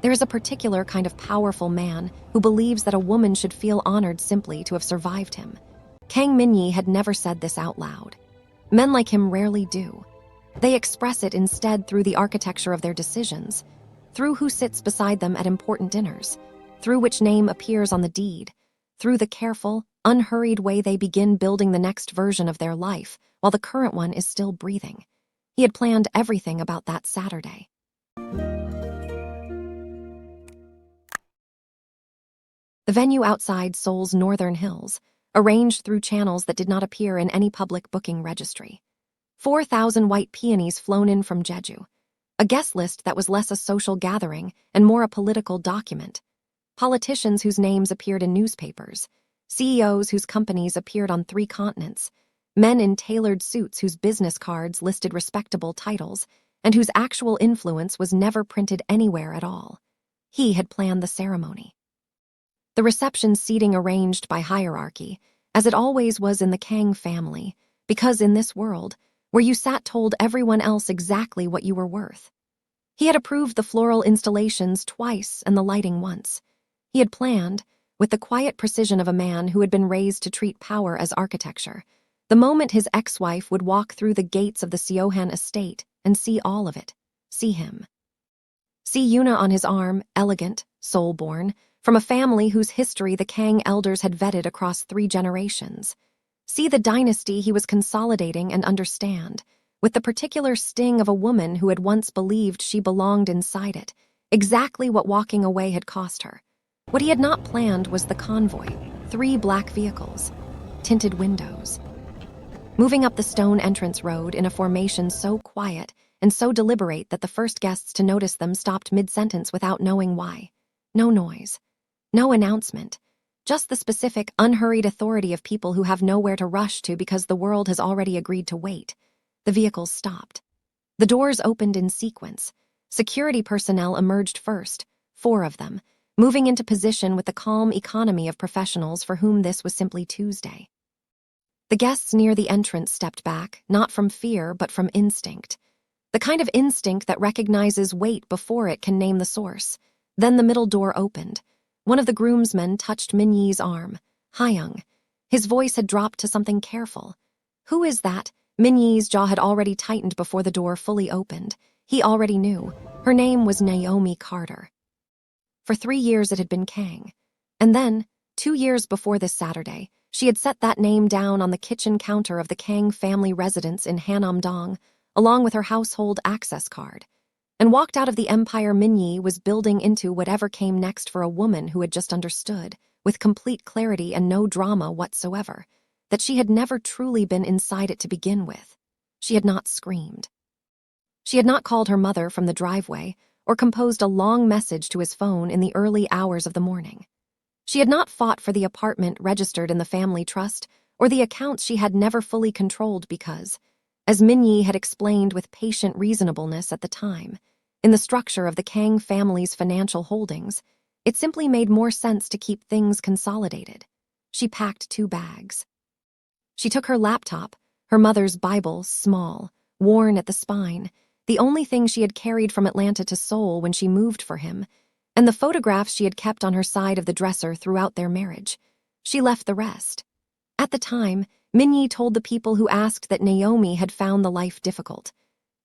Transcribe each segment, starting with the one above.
There is a particular kind of powerful man who believes that a woman should feel honored simply to have survived him. Kang Minyi had never said this out loud. Men like him rarely do. They express it instead through the architecture of their decisions, through who sits beside them at important dinners, through which name appears on the deed, through the careful, unhurried way they begin building the next version of their life while the current one is still breathing. He had planned everything about that Saturday. The venue outside Seoul's northern hills, arranged through channels that did not appear in any public booking registry. 4,000 white peonies flown in from Jeju. A guest list that was less a social gathering and more a political document. Politicians whose names appeared in newspapers. CEOs whose companies appeared on 3 continents. Men in tailored suits whose business cards listed respectable titles and whose actual influence was never printed anywhere at all. He had planned the ceremony. The reception seating arranged by hierarchy, as it always was in the Kang family, because in this world, where you sat told everyone else exactly what you were worth. He had approved the floral installations twice and the lighting once. He had planned, with the quiet precision of a man who had been raised to treat power as architecture, the moment his ex-wife would walk through the gates of the Seohan estate and see all of it, see him. See Yuna on his arm, elegant, soul-born, from a family whose history the Kang elders had vetted across 3 generations. See the dynasty he was consolidating and understand, with the particular sting of a woman who had once believed she belonged inside it, exactly what walking away had cost her. What he had not planned was the convoy, 3 black vehicles, tinted windows. Moving up the stone entrance road in a formation so quiet and so deliberate that the first guests to notice them stopped mid-sentence without knowing why. No noise. No announcement. Just the specific, unhurried authority of people who have nowhere to rush to because the world has already agreed to wait. The vehicles stopped. The doors opened in sequence. Security personnel emerged first, 4 of them, moving into position with the calm economy of professionals for whom this was simply Tuesday. The guests near the entrance stepped back, not from fear but from instinct. The kind of instinct that recognizes weight before it can name the source. Then the middle door opened. One of the groomsmen touched Minyi's arm. Hyung. His voice had dropped to something careful. Who is that? Minyi's jaw had already tightened before the door fully opened. He already knew. Her name was Naomi Carter. For 3 years it had been Kang. And then, 2 years before this Saturday, she had set that name down on the kitchen counter of the Kang family residence in Hanam-dong, along with her household access card, and walked out of the empire Minyi was building into whatever came next for a woman who had just understood, with complete clarity and no drama whatsoever, that she had never truly been inside it to begin with. She had not screamed. She had not called her mother from the driveway or composed a long message to his phone in the early hours of the morning. She had not fought for the apartment registered in the family trust or the accounts she had never fully controlled because, as Minyi had explained with patient reasonableness at the time, in the structure of the Kang family's financial holdings, it simply made more sense to keep things consolidated. She packed 2 bags. She took her laptop, her mother's Bible, small, worn at the spine, the only thing she had carried from Atlanta to Seoul when she moved for him, and the photographs she had kept on her side of the dresser throughout their marriage. She left the rest. At the time, Minyi told the people who asked that Naomi had found the life difficult,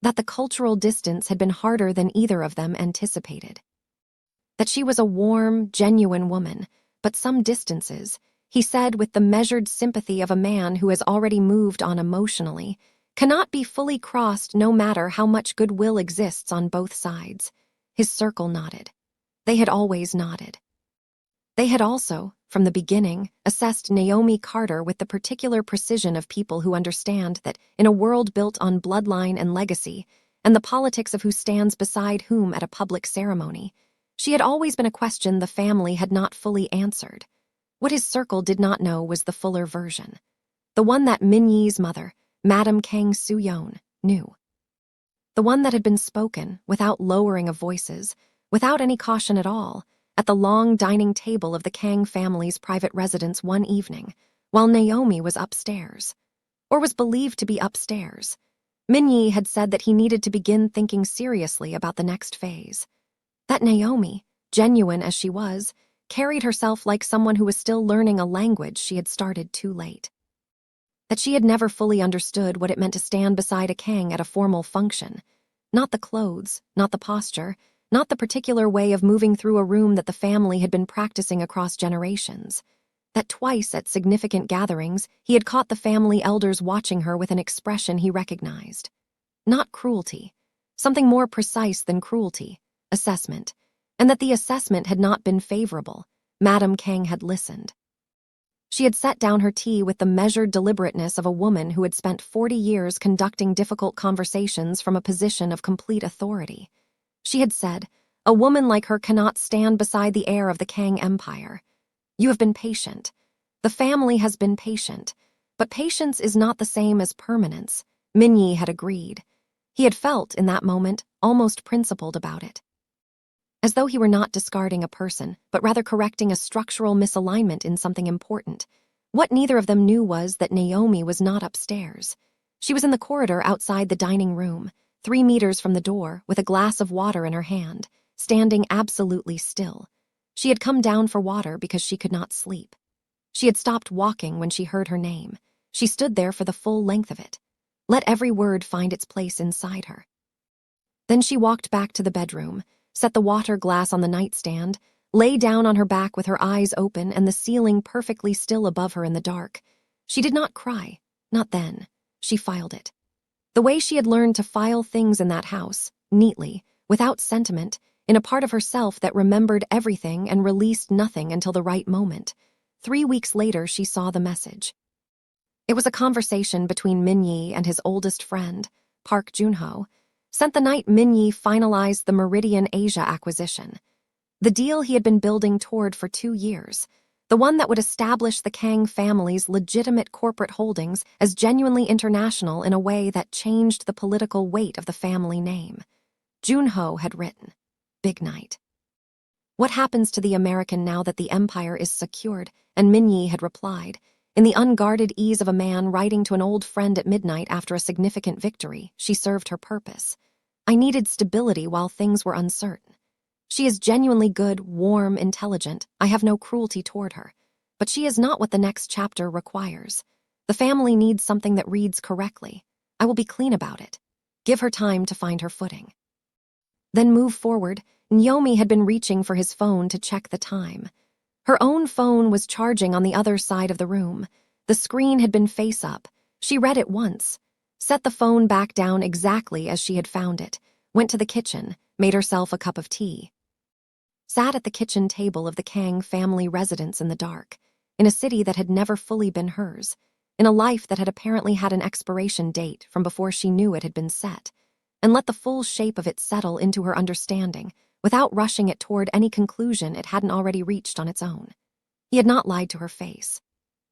that the cultural distance had been harder than either of them anticipated. That she was a warm, genuine woman, but some distances, he said with the measured sympathy of a man who has already moved on emotionally, cannot be fully crossed no matter how much goodwill exists on both sides. His circle nodded. They had always nodded. They had also, from the beginning, assessed Naomi Carter with the particular precision of people who understand that in a world built on bloodline and legacy, and the politics of who stands beside whom at a public ceremony, she had always been a question the family had not fully answered. What his circle did not know was the fuller version. The one that Minyi's mother, Madame Kang Soo-yeon, knew. The one that had been spoken, without lowering of voices, without any caution at all, at the long dining table of the Kang family's private residence one evening, while Naomi was upstairs, or was believed to be upstairs. Minyi had said that he needed to begin thinking seriously about the next phase. That Naomi, genuine as she was, carried herself like someone who was still learning a language she had started too late. That she had never fully understood what it meant to stand beside a king at a formal function. Not the clothes, not the posture, not the particular way of moving through a room that the family had been practicing across generations. That twice at significant gatherings, he had caught the family elders watching her with an expression he recognized. Not cruelty, something more precise than cruelty, assessment, and that the assessment had not been favorable. Madame Kang had listened. She had set down her tea with the measured deliberateness of a woman who had spent 40 years conducting difficult conversations from a position of complete authority. She had said, "A woman like her cannot stand beside the heir of the Kang Empire. You have been patient. The family has been patient. But patience is not the same as permanence." Minyi had agreed. He had felt, in that moment, almost principled about it. As though he were not discarding a person, but rather correcting a structural misalignment in something important. What neither of them knew was that Naomi was not upstairs. She was in the corridor outside the dining room, 3 meters from the door, with a glass of water in her hand, standing absolutely still. She had come down for water because she could not sleep. She had stopped walking when she heard her name. She stood there for the full length of it. Let every word find its place inside her. Then she walked back to the bedroom, set the water glass on the nightstand, lay down on her back with her eyes open and the ceiling perfectly still above her in the dark. She did not cry, not then. She filed it. The way she had learned to file things in that house, neatly, without sentiment, in a part of herself that remembered everything and released nothing until the right moment. 3 weeks later, she saw the message. It was a conversation between Minyi and his oldest friend, Park Junho, sent the night Minyi finalized the Meridian Asia acquisition. The deal he had been building toward for 2 years, the one that would establish the Kang family's legitimate corporate holdings as genuinely international in a way that changed the political weight of the family name. Junho had written, "Big night. What happens to the American now that the empire is secured?" And Minyi had replied, in the unguarded ease of a man writing to an old friend at midnight after a significant victory, she served her purpose. "I needed stability while things were uncertain. She is genuinely good, warm, intelligent. I have no cruelty toward her. But she is not what the next chapter requires. The family needs something that reads correctly. I will be clean about it. Give her time to find her footing." Then move forward. Naomi had been reaching for his phone to check the time. Her own phone was charging on the other side of the room. The screen had been face up. She read it once, set the phone back down exactly as she had found it, went to the kitchen, made herself a cup of tea. Sat at the kitchen table of the Kang family residence in the dark, in a city that had never fully been hers, in a life that had apparently had an expiration date from before she knew it had been set, and let the full shape of it settle into her understanding, without rushing it toward any conclusion it hadn't already reached on its own. He had not lied to her face.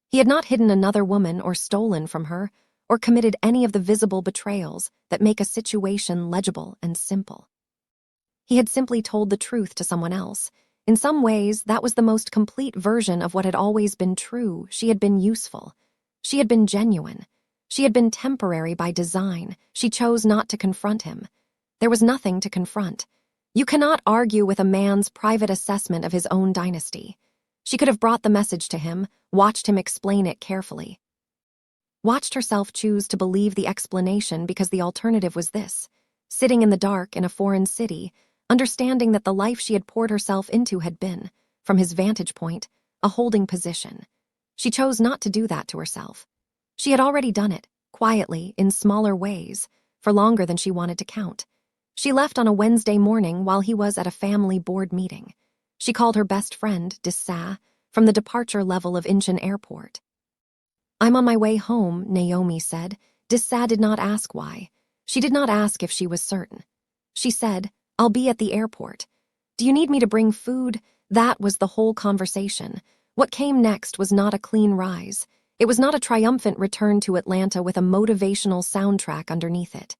He had not hidden another woman or stolen from her, or committed any of the visible betrayals that make a situation legible and simple. He had simply told the truth to someone else. In some ways, that was the most complete version of what had always been true. She had been useful. She had been genuine. She had been temporary by design. She chose not to confront him. There was nothing to confront. You cannot argue with a man's private assessment of his own dynasty. She could have brought the message to him, watched him explain it carefully. Watched herself choose to believe the explanation because the alternative was this: sitting in the dark in a foreign city, understanding that the life she had poured herself into had been, from his vantage point, a holding position. She chose not to do that to herself. She had already done it, quietly, in smaller ways, for longer than she wanted to count. She left on a Wednesday morning while he was at a family board meeting. She called her best friend, Dissa, from the departure level of Incheon Airport. "I'm on my way home," Naomi said. Dissa did not ask why. She did not ask if she was certain. She said, "I'll be at the airport. Do you need me to bring food?" That was the whole conversation. What came next was not a clean rise. It was not a triumphant return to Atlanta with a motivational soundtrack underneath it.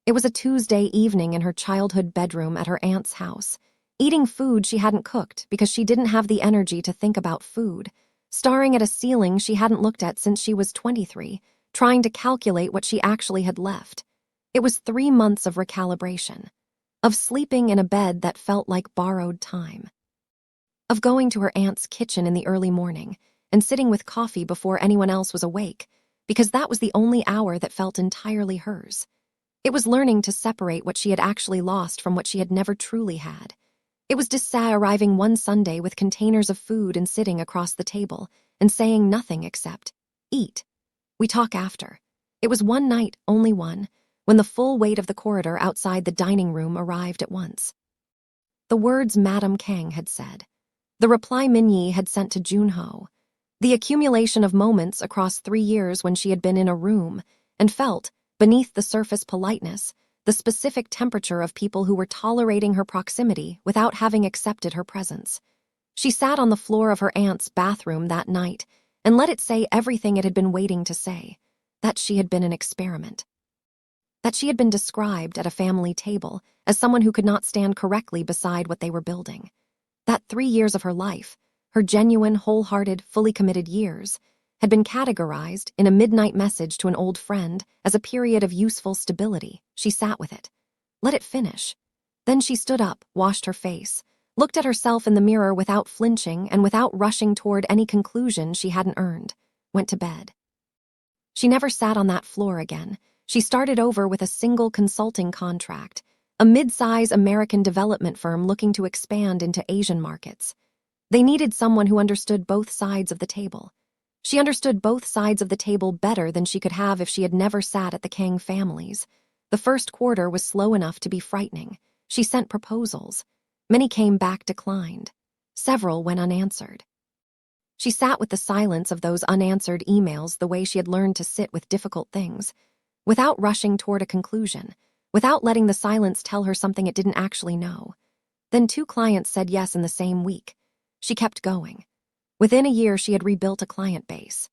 It was a Tuesday evening in her childhood bedroom at her aunt's house, eating food she hadn't cooked because she didn't have the energy to think about food, staring at a ceiling she hadn't looked at since she was 23, trying to calculate what she actually had left. It was 3 months of recalibration. of sleeping in a bed that felt like borrowed time, of going to her aunt's kitchen in the early morning and sitting with coffee before anyone else was awake, because that was the only hour that felt entirely hers. It was learning to separate what she had actually lost from what she had never truly had. It was Dessa arriving one Sunday with containers of food and sitting across the table and saying nothing except, "Eat. We talk after." It was one night, only one, when the full weight of the corridor outside the dining room arrived at once. The words Madame Kang had said. The reply Minyi had sent to Junho. The accumulation of moments across 3 years when she had been in a room and felt, beneath the surface politeness, the specific temperature of people who were tolerating her proximity without having accepted her presence. She sat on the floor of her aunt's bathroom that night and let it say everything it had been waiting to say, that she had been an experiment. That she had been described at a family table as someone who could not stand correctly beside what they were building. That 3 years of her life, her genuine, wholehearted, fully committed years, had been categorized in a midnight message to an old friend as a period of useful stability. She sat with it. Let it finish. Then she stood up, washed her face, looked at herself in the mirror without flinching and without rushing toward any conclusion she hadn't earned, went to bed. She never sat on that floor again. She started over with a single consulting contract, a mid-size American development firm looking to expand into Asian markets. They needed someone who understood both sides of the table. She understood both sides of the table better than she could have if she had never sat at the Kang families. The first quarter was slow enough to be frightening. She sent proposals. Many came back declined. Several went unanswered. She sat with the silence of those unanswered emails the way she had learned to sit with difficult things, without rushing toward a conclusion, without letting the silence tell her something it didn't actually know. Then 2 clients said yes in the same week. She kept going. Within a year, she had rebuilt a client base.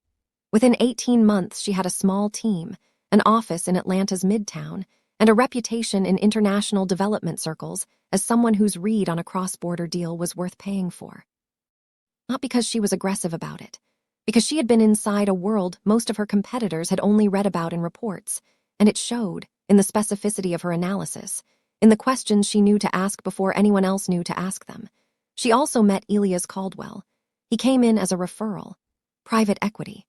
Within 18 months, she had a small team, an office in Atlanta's Midtown, and a reputation in international development circles as someone whose read on a cross-border deal was worth paying for. Not because she was aggressive about it, because she had been inside a world most of her competitors had only read about in reports, and it showed in the specificity of her analysis, in the questions she knew to ask before anyone else knew to ask them. She also met Elias Caldwell. He came in as a referral, private equity,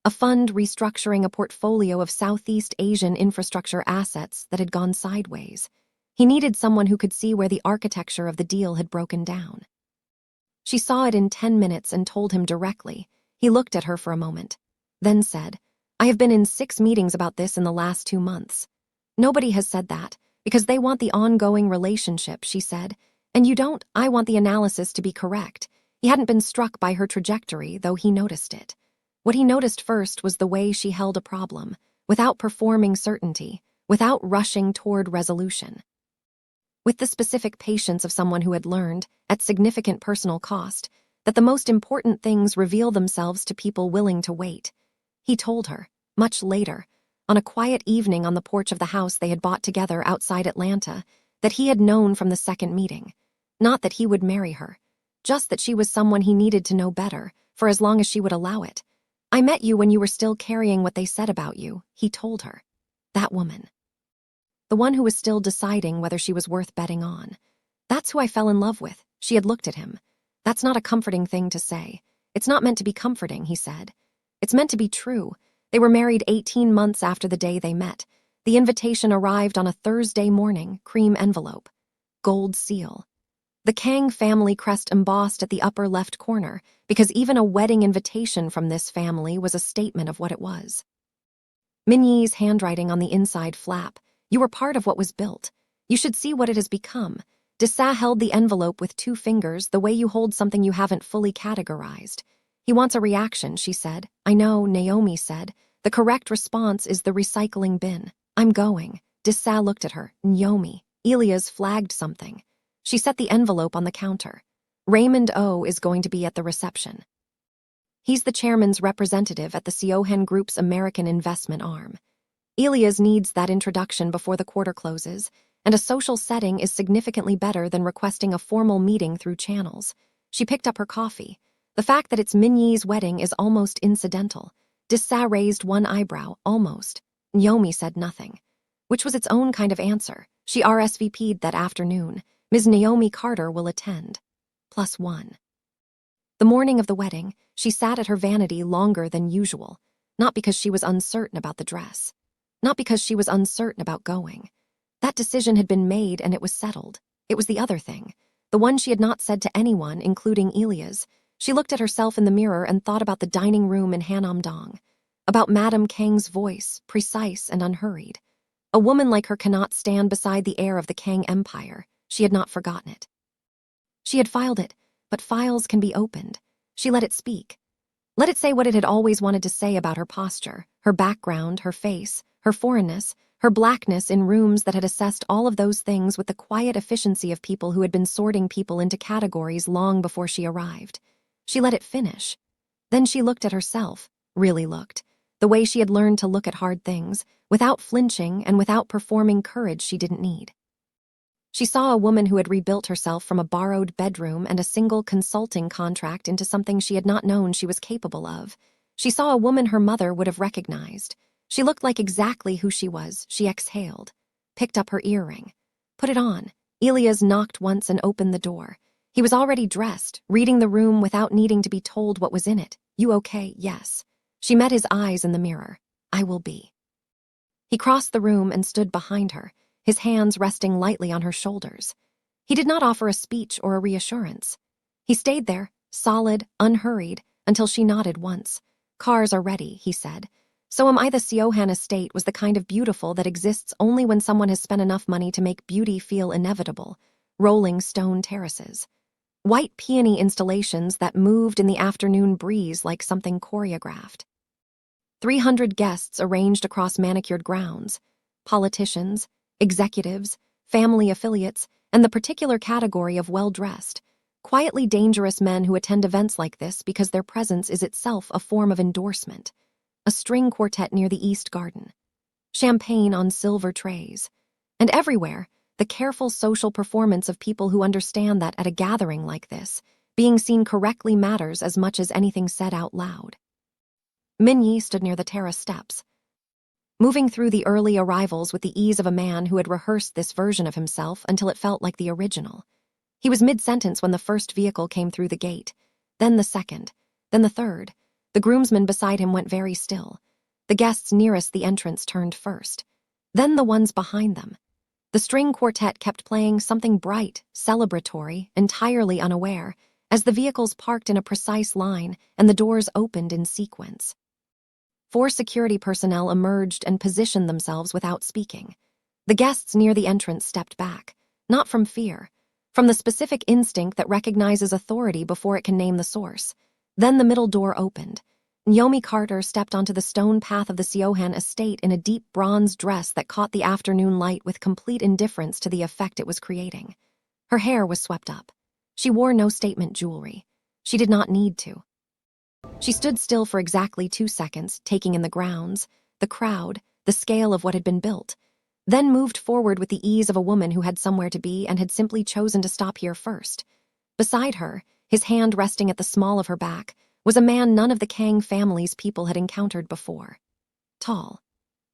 a fund restructuring a portfolio of Southeast Asian infrastructure assets that had gone sideways. He needed someone who could see where the architecture of the deal had broken down. She saw it in 10 minutes and told him directly. He looked at her for a moment, then said, "I have been in 6 meetings about this in the last 2 months. Nobody has said that, because they want the ongoing relationship," she said. "And you don't. I want the analysis to be correct." He hadn't been struck by her trajectory, though he noticed it. What he noticed first was the way she held a problem, without performing certainty, without rushing toward resolution. With the specific patience of someone who had learned, at significant personal cost, that the most important things reveal themselves to people willing to wait. He told her, much later, on a quiet evening on the porch of the house they had bought together outside Atlanta, that he had known from the second meeting. Not that he would marry her, just that she was someone he needed to know better, for as long as she would allow it. "I met you when you were still carrying what they said about you," he told her. That woman. The one who was still deciding whether she was worth betting on. "That's who I fell in love with." She had looked at him. "That's not a comforting thing to say. It's not meant to be comforting," he said. "It's meant to be true." They were married 18 months after the day they met. The invitation arrived on a Thursday morning, cream envelope. Gold seal. The Kang family crest embossed at the upper left corner, because even a wedding invitation from this family was a statement of what it was. Minyi's handwriting on the inside flap. "You were part of what was built. You should see what it has become." Dessa held the envelope with 2 fingers, the way you hold something you haven't fully categorized. "He wants a reaction," she said. "I know," Naomi said. "The correct response is the recycling bin. I'm going." Dessa looked at her. "Naomi." Elias flagged something. She set the envelope on the counter. "Raymond O. is going to be at the reception. He's the chairman's representative at the Siohen Group's American investment arm. Elias needs that introduction before the quarter closes, and a social setting is significantly better than requesting a formal meeting through channels." She picked up her coffee. The fact that it's Minyi's wedding is almost incidental. Dessa raised one eyebrow, almost. Naomi said nothing, which was its own kind of answer. She RSVP'd that afternoon. Ms. Naomi Carter will attend. +1. The morning of the wedding, she sat at her vanity longer than usual, not because she was uncertain about the dress, not because she was uncertain about going. That decision had been made and it was settled. It was the other thing, the one she had not said to anyone, including Elias. She looked at herself in the mirror and thought about the dining room in Hanamdong, about Madame Kang's voice, precise and unhurried. A woman like her cannot stand beside the heir of the Kang Empire. She had not forgotten it. She had filed it, but files can be opened. She let it speak. Let it say what it had always wanted to say about her posture, her background, her face, her foreignness, her blackness in rooms that had assessed all of those things with the quiet efficiency of people who had been sorting people into categories long before she arrived. She let it finish. Then she looked at herself, really looked, the way she had learned to look at hard things, without flinching and without performing courage she didn't need. She saw a woman who had rebuilt herself from a borrowed bedroom and a single consulting contract into something she had not known she was capable of. She saw a woman her mother would have recognized. She looked like exactly who she was. She exhaled, picked up her earring, put it on. Elias knocked once and opened the door. He was already dressed, reading the room without needing to be told what was in it. You okay? Yes. She met his eyes in the mirror. I will be. He crossed the room and stood behind her, his hands resting lightly on her shoulders. He did not offer a speech or a reassurance. He stayed there, solid, unhurried, until she nodded once. Cars are ready, he said. So am I. The Siohan estate was the kind of beautiful that exists only when someone has spent enough money to make beauty feel inevitable. Rolling stone terraces. White peony installations that moved in the afternoon breeze like something choreographed. 300 guests arranged across manicured grounds. Politicians, executives, family affiliates, and the particular category of well-dressed, quietly dangerous men who attend events like this because their presence is itself a form of endorsement. A string quartet near the East Garden. Champagne on silver trays. And everywhere, the careful social performance of people who understand that at a gathering like this, being seen correctly matters as much as anything said out loud. Minyi stood near the terrace steps, moving through the early arrivals with the ease of a man who had rehearsed this version of himself until it felt like the original. He was mid-sentence when the first vehicle came through the gate, then the second, then the third. The groomsman beside him went very still. The guests nearest the entrance turned first, then the ones behind them. The string quartet kept playing something bright, celebratory, entirely unaware, as the vehicles parked in a precise line and the doors opened in sequence. 4 security personnel emerged and positioned themselves without speaking. The guests near the entrance stepped back, not from fear, from the specific instinct that recognizes authority before it can name the source. Then the middle door opened. Naomi Carter stepped onto the stone path of the Siohan estate in a deep bronze dress that caught the afternoon light with complete indifference to the effect it was creating. Her hair was swept up. She wore no statement jewelry. She did not need to. She stood still for exactly 2 seconds, taking in the grounds, the crowd, the scale of what had been built, then moved forward with the ease of a woman who had somewhere to be and had simply chosen to stop here first. Beside her, his hand resting at the small of her back, was a man none of the Kang family's people had encountered before. Tall,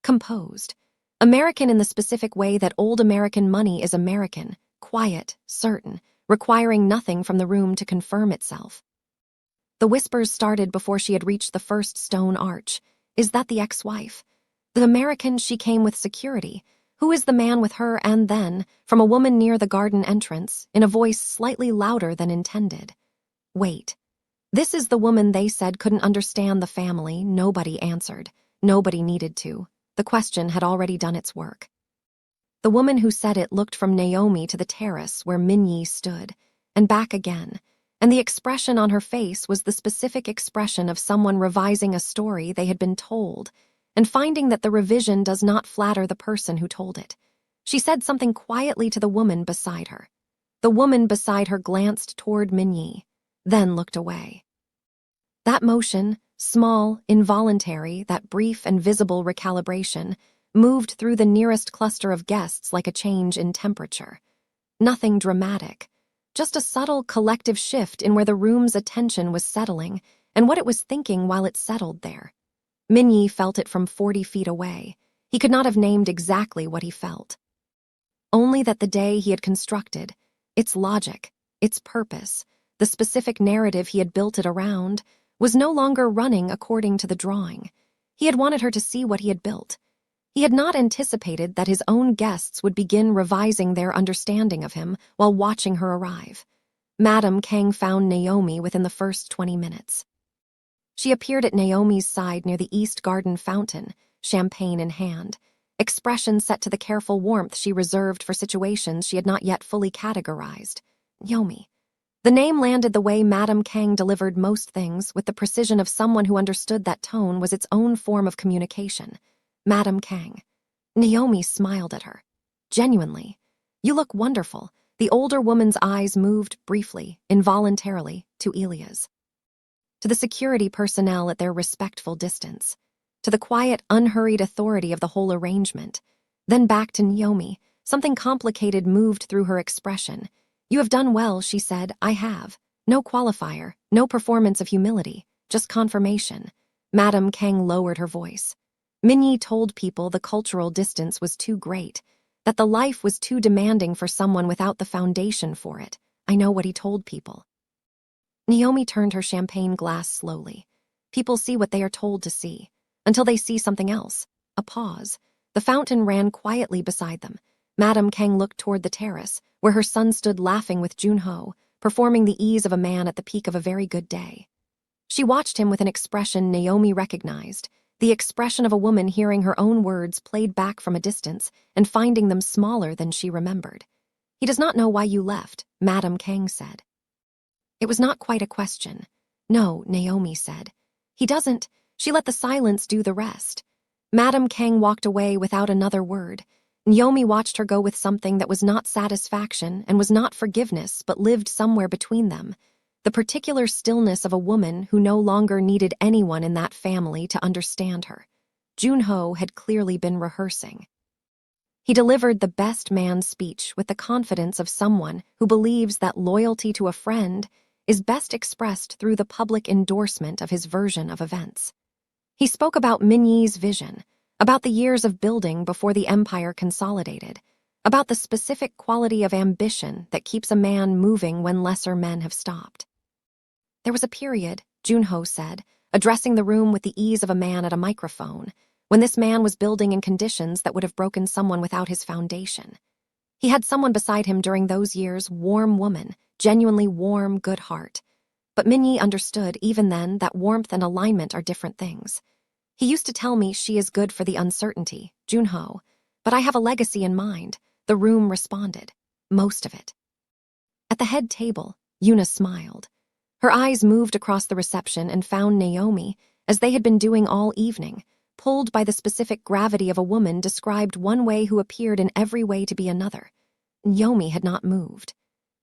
composed, American in the specific way that old American money is American, quiet, certain, requiring nothing from the room to confirm itself. The whispers started before she had reached the first stone arch. Is that the ex-wife? The American she came with security. Who is the man with her? And then, from a woman near the garden entrance, in a voice slightly louder than intended. Wait. This is the woman they said couldn't understand the family. Nobody answered. Nobody needed to. The question had already done its work. The woman who said it looked from Naomi to the terrace where Minyi stood, and back again, and the expression on her face was the specific expression of someone revising a story they had been told, and finding that the revision does not flatter the person who told it. She said something quietly to the woman beside her. The woman beside her glanced toward Minyi, then looked away. That motion, small, involuntary, that brief and visible recalibration, moved through the nearest cluster of guests like a change in temperature. Nothing dramatic, just a subtle collective shift in where the room's attention was settling and what it was thinking while it settled there. Minyi felt it from 40 feet away. He could not have named exactly what he felt. only that the day he had constructed, its logic, its purpose, the specific narrative he had built it around, was no longer running according to the drawing. He had wanted her to see what he had built. He had not anticipated that his own guests would begin revising their understanding of him while watching her arrive. Madame Kang found Naomi within the first 20 minutes. She appeared at Naomi's side near the East Garden fountain, champagne in hand, expression set to the careful warmth she reserved for situations she had not yet fully categorized. Naomi. The name landed the way Madame Kang delivered most things, with the precision of someone who understood that tone was its own form of communication. Madame Kang. Naomi smiled at her. Genuinely. You look wonderful. The older woman's eyes moved briefly, involuntarily, to Elia's. To the security personnel at their respectful distance. To the quiet, unhurried authority of the whole arrangement. Then back to Naomi. Something complicated moved through her expression. You have done well, she said. I have. No qualifier, no performance of humility, just confirmation. Madame Kang lowered her voice. Minyi told people the cultural distance was too great, that the life was too demanding for someone without the foundation for it. I know what he told people. Naomi turned her champagne glass slowly. People see what they are told to see, until they see something else. A pause. The fountain ran quietly beside them. Madame Kang looked toward the terrace, where her son stood laughing with Junho, performing the ease of a man at the peak of a very good day. She watched him with an expression Naomi recognized, the expression of a woman hearing her own words played back from a distance and finding them smaller than she remembered. He does not know why you left, Madame Kang said. It was not quite a question. No, Naomi said. He doesn't. She let the silence do the rest. Madame Kang walked away without another word. Naomi watched her go with something that was not satisfaction and was not forgiveness but lived somewhere between them. The particular stillness of a woman who no longer needed anyone in that family to understand her. Junho had clearly been rehearsing. He delivered the best man speech with the confidence of someone who believes that loyalty to a friend is best expressed through the public endorsement of his version of events. He spoke about Minyi's vision, about the years of building before the empire consolidated, about the specific quality of ambition that keeps a man moving when lesser men have stopped. There was a period, Junho said, addressing the room with the ease of a man at a microphone, when this man was building in conditions that would have broken someone without his foundation. He had someone beside him during those years, warm woman, genuinely warm, good heart. But Minyi understood even then that warmth and alignment are different things. He used to tell me she is good for the uncertainty, Junho, but I have a legacy in mind, the room responded. Most of it. At the head table, Yuna smiled. Her eyes moved across the reception and found Naomi, as they had been doing all evening, pulled by the specific gravity of a woman described one way who appeared in every way to be another. Naomi had not moved.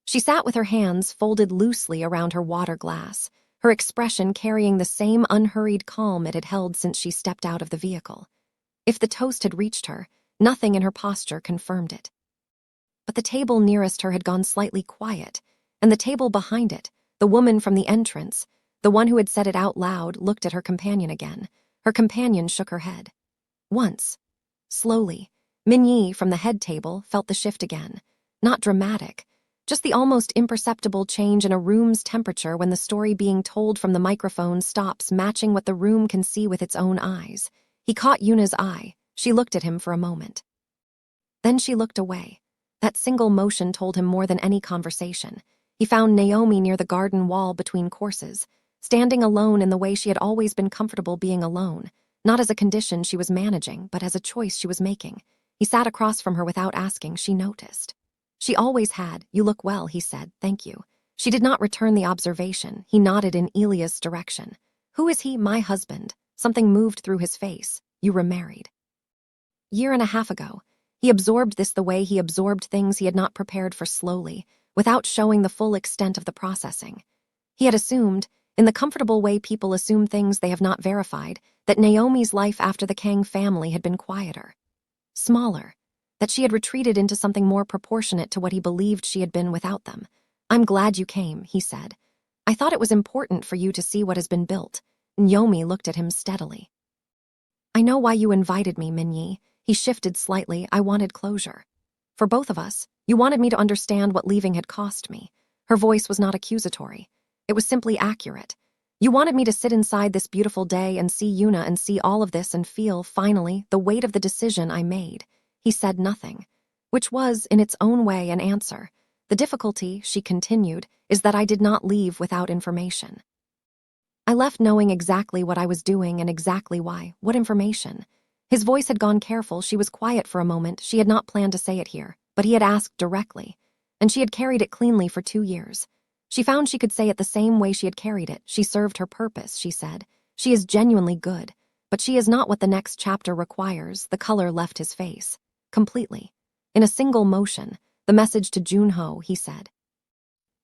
She sat with her hands folded loosely around her water glass, her expression carrying the same unhurried calm it had held since she stepped out of the vehicle. If the toast had reached her, nothing in her posture confirmed it. But the table nearest her had gone slightly quiet, and the table behind it, the woman from the entrance, the one who had said it out loud, looked at her companion again. Her companion shook her head. Once. Slowly, Minyi from the head table felt the shift again. Not dramatic, just the almost imperceptible change in a room's temperature when the story being told from the microphone stops matching what the room can see with its own eyes. He caught Yuna's eye. She looked at him for a moment. Then she looked away. That single motion told him more than any conversation. He found Naomi near the garden wall between courses, standing alone in the way she had always been comfortable being alone, not as a condition she was managing, but as a choice she was making. He sat across from her without asking. She noticed. She always had. You look well, he said. Thank you. She did not return the observation. He nodded in Elia's direction. Who is he? My husband. Something moved through his face. You remarried. Year and a half ago. He absorbed this the way he absorbed things he had not prepared for slowly, without showing the full extent of the processing. He had assumed, in the comfortable way people assume things they have not verified, that Naomi's life after the Kang family had been quieter, smaller, that she had retreated into something more proportionate to what he believed she had been without them. I'm glad you came, he said. I thought it was important for you to see what has been built. Naomi looked at him steadily. I know why you invited me, Minyi. He shifted slightly. I wanted closure. For both of us, you wanted me to understand what leaving had cost me. Her voice was not accusatory. It was simply accurate. You wanted me to sit inside this beautiful day and see Yuna and see all of this and feel, finally, the weight of the decision I made. He said nothing, which was, in its own way, an answer. The difficulty, she continued, is that I did not leave without information. I left knowing exactly what I was doing and exactly why. What information? His voice had gone careful. She was quiet for a moment. She had not planned to say it here, but he had asked directly, and she had carried it cleanly for 2 years. She found she could say it the same way she had carried it. She served her purpose, she said. She is genuinely good, but she is not what the next chapter requires. The color left his face. Completely. In a single motion, the message to Junho, he said.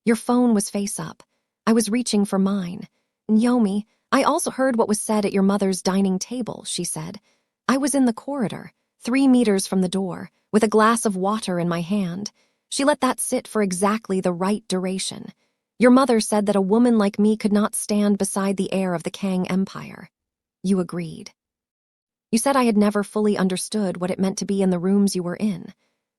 Your phone was face up. I was reaching for mine. Naomi, I also heard what was said at your mother's dining table, she said. I was in the corridor, 3 meters from the door, with a glass of water in my hand. She let that sit for exactly the right duration. Your mother said that a woman like me could not stand beside the heir of the Kang Empire. You agreed. You said I had never fully understood what it meant to be in the rooms you were in,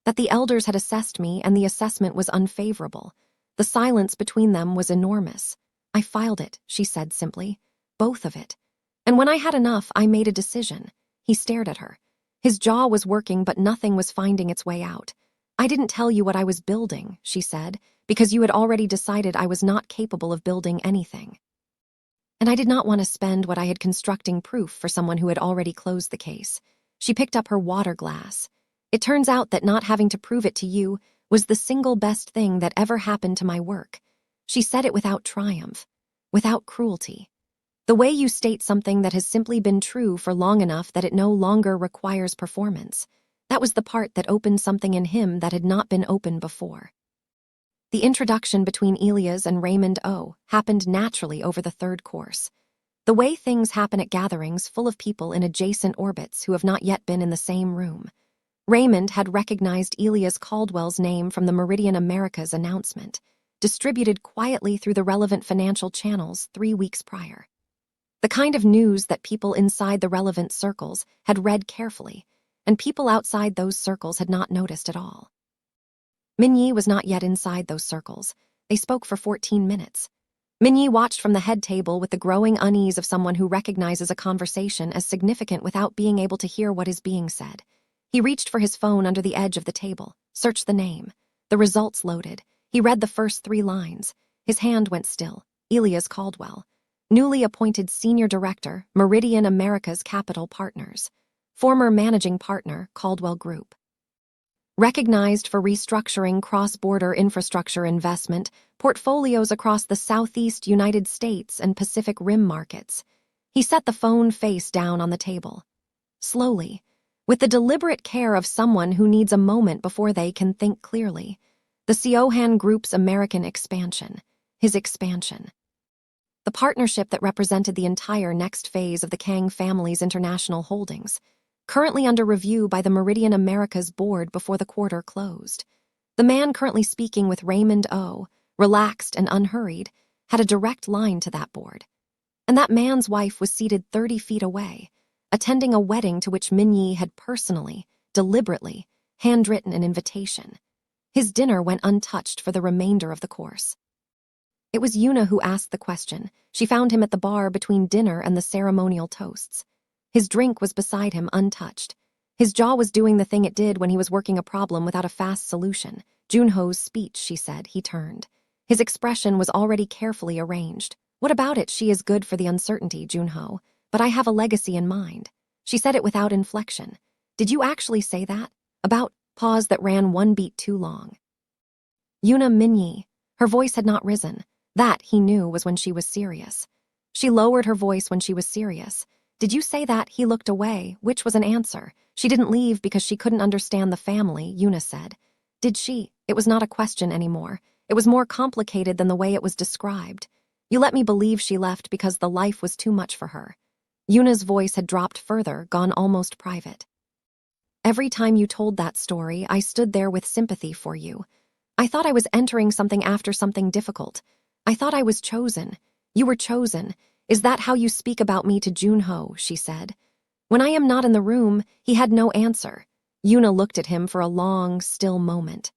that the elders had assessed me and the assessment was unfavorable. The silence between them was enormous. I filed it, she said simply. Both of it. And when I had enough, I made a decision. He stared at her. His jaw was working, but nothing was finding its way out. I didn't tell you what I was building, she said, because you had already decided I was not capable of building anything. And I did not want to spend what I had constructing proof for someone who had already closed the case. She picked up her water glass. It turns out that not having to prove it to you was the single best thing that ever happened to my work. She said it without triumph, without cruelty. The way you state something that has simply been true for long enough that it no longer requires performance. That was the part that opened something in him that had not been open before. The introduction between Elias and Raymond O happened naturally over the 3rd course. The way things happen at gatherings full of people in adjacent orbits who have not yet been in the same room. Raymond had recognized Elias Caldwell's name from the Meridian Americas announcement, distributed quietly through the relevant financial channels 3 weeks prior. The kind of news that people inside the relevant circles had read carefully, and people outside those circles had not noticed at all. Minyi was not yet inside those circles. They spoke for 14 minutes. Minyi watched from the head table with the growing unease of someone who recognizes a conversation as significant without being able to hear what is being said. He reached for his phone under the edge of the table, searched the name. The results loaded. He read the first 3 lines. His hand went still. Elias Caldwell. Newly appointed Senior Director, Meridian Americas Capital Partners. Former Managing Partner, Caldwell Group. Recognized for restructuring cross-border infrastructure investment portfolios across the Southeast United States and Pacific Rim markets. He set the phone face down on the table. Slowly, with the deliberate care of someone who needs a moment before they can think clearly. The Siohan Group's American expansion. His expansion. The partnership that represented the entire next phase of the Kang family's international holdings, currently under review by the Meridian Americas board before the quarter closed. The man currently speaking with Raymond O, relaxed and unhurried, had a direct line to that board. And that man's wife was seated 30 feet away, attending a wedding to which Minyi had personally, deliberately, handwritten an invitation. His dinner went untouched for the remainder of the course. It was Yuna who asked the question. She found him at the bar between dinner and the ceremonial toasts. His drink was beside him untouched. His jaw was doing the thing it did when he was working a problem without a fast solution. Junho's speech, she said. He turned. His expression was already carefully arranged. What about it? She is good for the uncertainty, Junho. But I have a legacy in mind. She said it without inflection. Did you actually say that? About pause that ran 1 beat too long. Yuna Minyi. Her voice had not risen. That, he knew, was when she was serious. She lowered her voice when she was serious. Did you say that? He looked away, which was an answer. She didn't leave because she couldn't understand the family, Yuna said. Did she? It was not a question anymore. It was more complicated than the way it was described. You let me believe she left because the life was too much for her. Yuna's voice had dropped further, gone almost private. Every time you told that story, I stood there with sympathy for you. I thought I was entering something after something difficult. I thought I was chosen. You were chosen. Is that how you speak about me to Junho? She said. When I am not in the room, he had no answer. Yuna looked at him for a long, still moment.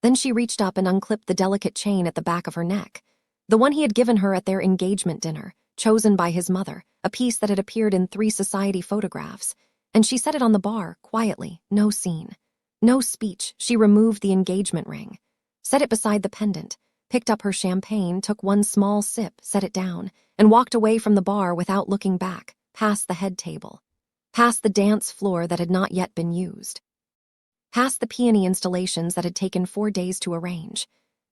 Then she reached up and unclipped the delicate chain at the back of her neck, the one he had given her at their engagement dinner, chosen by his mother, a piece that had appeared in 3 society photographs, and she set it on the bar, quietly, no scene. No speech. She removed the engagement ring, set it beside the pendant, picked up her champagne, took one small sip, set it down, and walked away from the bar without looking back, past the head table, past the dance floor that had not yet been used, past the peony installations that had taken 4 days to arrange,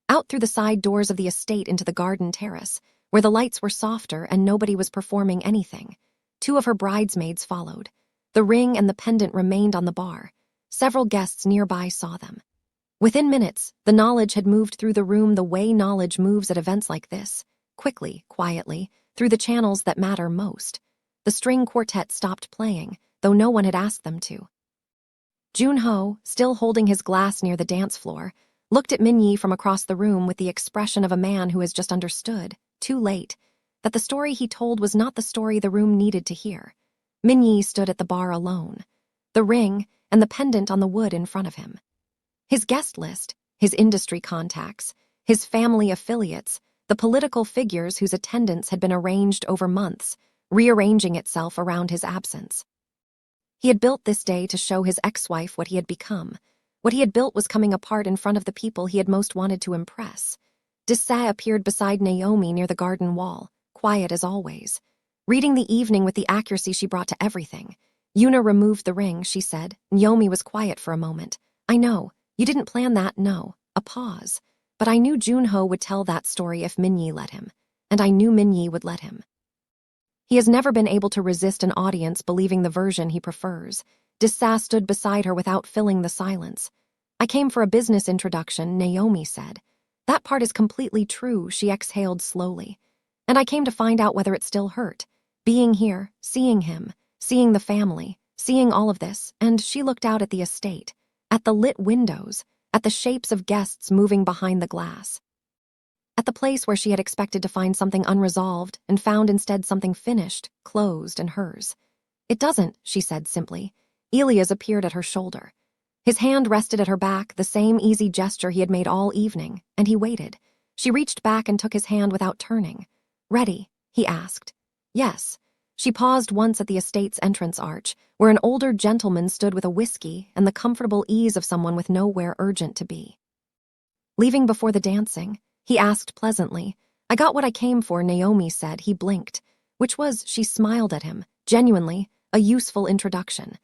out through the side doors of the estate into the garden terrace, where the lights were softer and nobody was performing anything. 2 of her bridesmaids followed. The ring and the pendant remained on the bar. Several guests nearby saw them. Within minutes, the knowledge had moved through the room the way knowledge moves at events like this, quickly, quietly, through the channels that matter most. The string quartet stopped playing, though no one had asked them to. Junho, still holding his glass near the dance floor, looked at Minyi from across the room with the expression of a man who has just understood, too late, that the story he told was not the story the room needed to hear. Minyi stood at the bar alone, the ring and the pendant on the wood in front of him. His guest list, his industry contacts, his family affiliates, the political figures whose attendance had been arranged over months, rearranging itself around his absence. He had built this day to show his ex-wife what he had become. What he had built was coming apart in front of the people he had most wanted to impress. Disa appeared beside Naomi near the garden wall, quiet as always, reading the evening with the accuracy she brought to everything. Yuna removed the ring, she said. Naomi was quiet for a moment. I know, you didn't plan that, no. A pause. But I knew Junho would tell that story if Minyi let him. And I knew Minyi would let him. He has never been able to resist an audience believing the version he prefers. Disa stood beside her without filling the silence. I came for a business introduction, Naomi said. That part is completely true, she exhaled slowly. And I came to find out whether it still hurt. Being here, seeing him, seeing the family, seeing all of this, and she looked out at the estate, at the lit windows, at the shapes of guests moving behind the glass. At the place where she had expected to find something unresolved and found instead something finished, closed, and hers. It doesn't, she said simply. Elias appeared at her shoulder. His hand rested at her back, the same easy gesture he had made all evening, and he waited. She reached back and took his hand without turning. Ready? He asked. Yes. She paused once at the estate's entrance arch, where an older gentleman stood with a whiskey and the comfortable ease of someone with nowhere urgent to be. Leaving before the dancing, he asked pleasantly. I got what I came for, Naomi said. He blinked, which was, she smiled at him, genuinely, a useful introduction.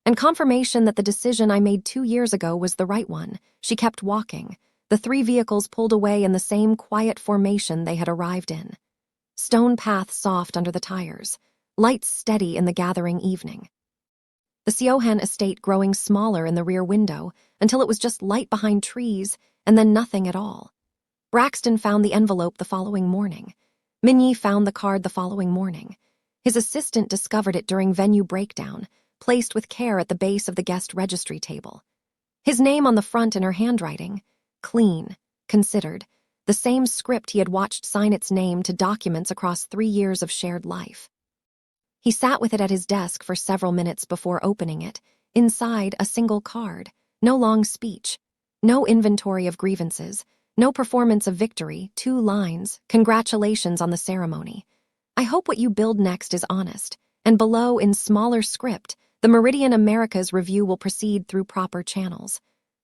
And confirmation that the decision I made 2 years ago was the right one. She kept walking. The 3 vehicles pulled away in the same quiet formation they had arrived in. Stone path soft under the tires, lights steady in the gathering evening. The Siohan estate growing smaller in the rear window until it was just light behind trees and then nothing at all. Braxton found the envelope the following morning. Minyi found the card the following morning. His assistant discovered it during venue breakdown, placed with care at the base of the guest registry table. His name on the front in her handwriting, clean, considered, the same script he had watched sign its name to documents across 3 years of shared life. He sat with it at his desk for several minutes before opening it. Inside, a single card, no long speech, no inventory of grievances, no performance of victory, 2 lines, congratulations on the ceremony. I hope what you build next is honest, and below, in smaller script, the Meridian Americas review will proceed through proper channels.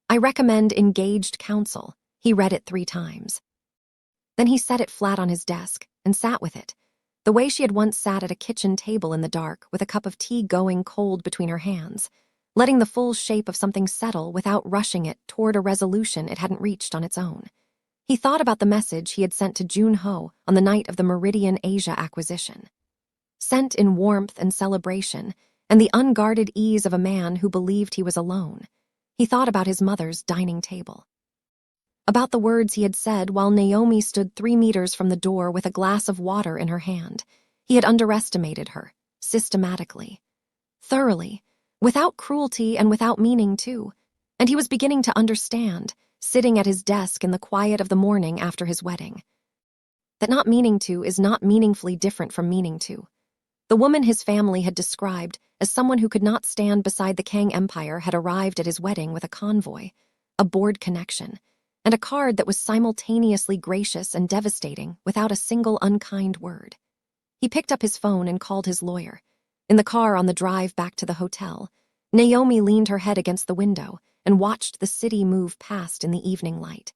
I recommend engaged counsel. He read it 3 times. Then he set it flat on his desk and sat with it, the way she had once sat at a kitchen table in the dark with a cup of tea going cold between her hands, letting the full shape of something settle without rushing it toward a resolution it hadn't reached on its own. He thought about the message he had sent to Junho on the night of the Meridian Asia acquisition. Sent in warmth and celebration, and the unguarded ease of a man who believed he was alone. He thought about his mother's dining table. About the words he had said while Naomi stood 3 meters from the door with a glass of water in her hand. He had underestimated her, systematically, thoroughly, without cruelty and without meaning too. And he was beginning to understand, sitting at his desk in the quiet of the morning after his wedding, that not meaning to is not meaningfully different from meaning to. The woman his family had described as someone who could not stand beside the Kang Empire had arrived at his wedding with a convoy, a board connection, and a card that was simultaneously gracious and devastating without a single unkind word. He picked up his phone and called his lawyer. In the car on the drive back to the hotel, Naomi leaned her head against the window and watched the city move past in the evening light.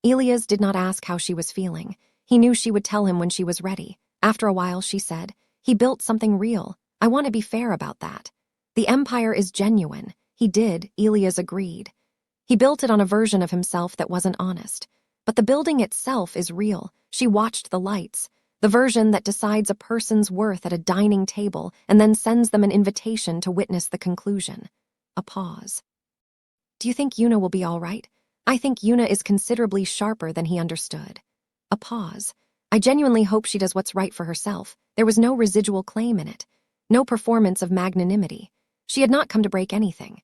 Elias did not ask how she was feeling. He knew she would tell him when she was ready. After a while, she said, "He built something real. I want to be fair about that. The Empire is genuine." He did, Elias agreed. He built it on a version of himself that wasn't honest. But the building itself is real. She watched the lights. The version that decides a person's worth at a dining table and then sends them an invitation to witness the conclusion. A pause. "Do you think Yuna will be all right? I think Yuna is considerably sharper than he understood." A pause. "I genuinely hope she does what's right for herself." There was no residual claim in it. No performance of magnanimity. She had not come to break anything.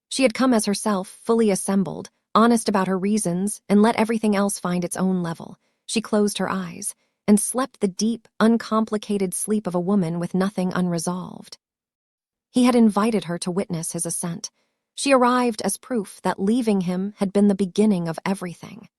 She had come as herself, fully assembled, honest about her reasons, and let everything else find its own level. She closed her eyes and slept the deep, uncomplicated sleep of a woman with nothing unresolved. He had invited her to witness his ascent. She arrived as proof that leaving him had been the beginning of everything.